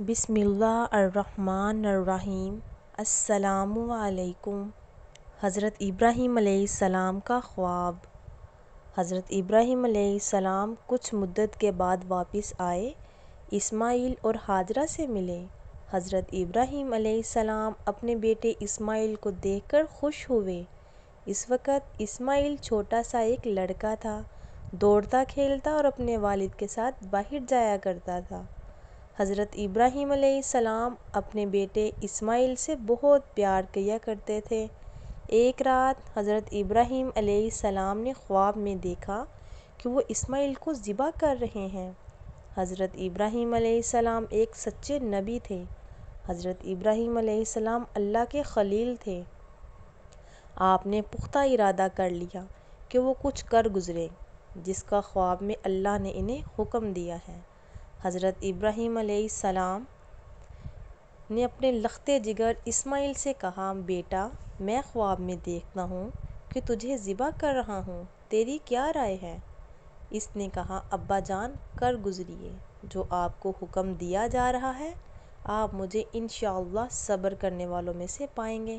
بسم اللہ الرحمن الرحیم۔ السلام علیکم۔ حضرت ابراہیم علیہ السلام کا خواب۔ حضرت ابراہیم علیہ السلام کچھ مدت کے بعد واپس آئے، اسماعیل اور ہاجرہ سے ملے۔ حضرت ابراہیم علیہ السلام اپنے بیٹے اسماعیل کو دیکھ کر خوش ہوئے۔ اس وقت اسماعیل چھوٹا سا ایک لڑکا تھا، دوڑتا کھیلتا اور اپنے والد کے ساتھ باہر جایا کرتا تھا۔ حضرت ابراہیم علیہ السلام اپنے بیٹے اسماعیل سے بہت پیار کیا کرتے تھے۔ ایک رات حضرت ابراہیم علیہ السلام نے خواب میں دیکھا کہ وہ اسماعیل کو ذبح کر رہے ہیں۔ حضرت ابراہیم علیہ السلام ایک سچے نبی تھے۔ حضرت ابراہیم علیہ السلام اللہ کے خلیل تھے۔ آپ نے پختہ ارادہ کر لیا کہ وہ کچھ کر گزریں جس کا خواب میں اللہ نے انہیں حکم دیا ہے۔ حضرت ابراہیم علیہ السلام نے اپنے لختے جگر اسماعیل سے کہا، بیٹا میں خواب میں دیکھتا ہوں کہ تجھے ذبح کر رہا ہوں، تیری کیا رائے ہے؟ اس نے کہا، ابا جان کر گزریے، جو آپ کو حکم دیا جا رہا ہے آپ مجھے انشاءاللہ صبر کرنے والوں میں سے پائیں گے۔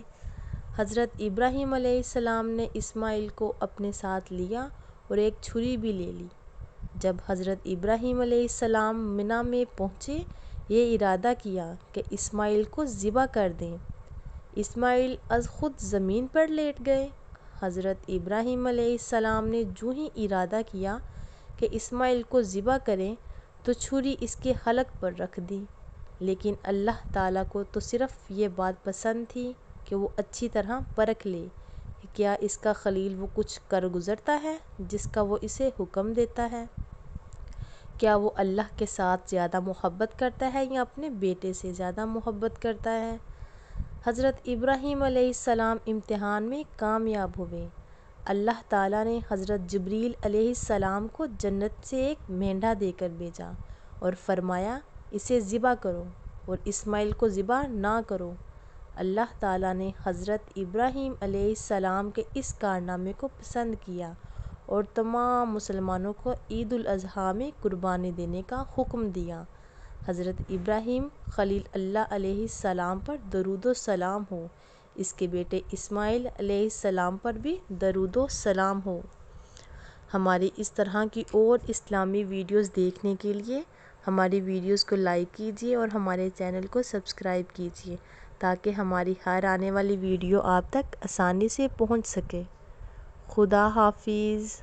حضرت ابراہیم علیہ السلام نے اسماعیل کو اپنے ساتھ لیا اور ایک چھری بھی لے لی۔ جب حضرت ابراہیم علیہ السلام منی میں پہنچے، یہ ارادہ کیا کہ اسماعیل کو ذبح کر دیں۔ اسماعیل از خود زمین پر لیٹ گئے۔ حضرت ابراہیم علیہ السلام نے جو ہی ارادہ کیا کہ اسماعیل کو ذبح کریں تو چھری اس کے حلق پر رکھ دی، لیکن اللہ تعالیٰ کو تو صرف یہ بات پسند تھی کہ وہ اچھی طرح پرکھ لے کہ کیا اس کا خلیل وہ کچھ کر گزرتا ہے جس کا وہ اسے حکم دیتا ہے۔ کیا وہ اللہ کے ساتھ زیادہ محبت کرتا ہے یا اپنے بیٹے سے زیادہ محبت کرتا ہے؟ حضرت ابراہیم علیہ السلام امتحان میں کامیاب ہوئے۔ اللہ تعالیٰ نے حضرت جبریل علیہ السلام کو جنت سے ایک مینڈھا دے کر بھیجا اور فرمایا، اسے ذبح کرو اور اسماعیل کو ذبح نہ کرو۔ اللہ تعالیٰ نے حضرت ابراہیم علیہ السلام کے اس کارنامے کو پسند کیا اور تمام مسلمانوں کو عید الاضحیٰ میں قربانی دینے کا حکم دیا۔ حضرت ابراہیم خلیل اللہ علیہ السلام پر درود و سلام ہو، اس کے بیٹے اسماعیل علیہ السلام پر بھی درود و سلام ہو۔ ہماری اس طرح کی اور اسلامی ویڈیوز دیکھنے کے لیے ہماری ویڈیوز کو لائک کیجیے اور ہمارے چینل کو سبسکرائب کیجیے تاکہ ہماری ہر آنے والی ویڈیو آپ تک آسانی سے پہنچ سکے۔ خدا حافظ۔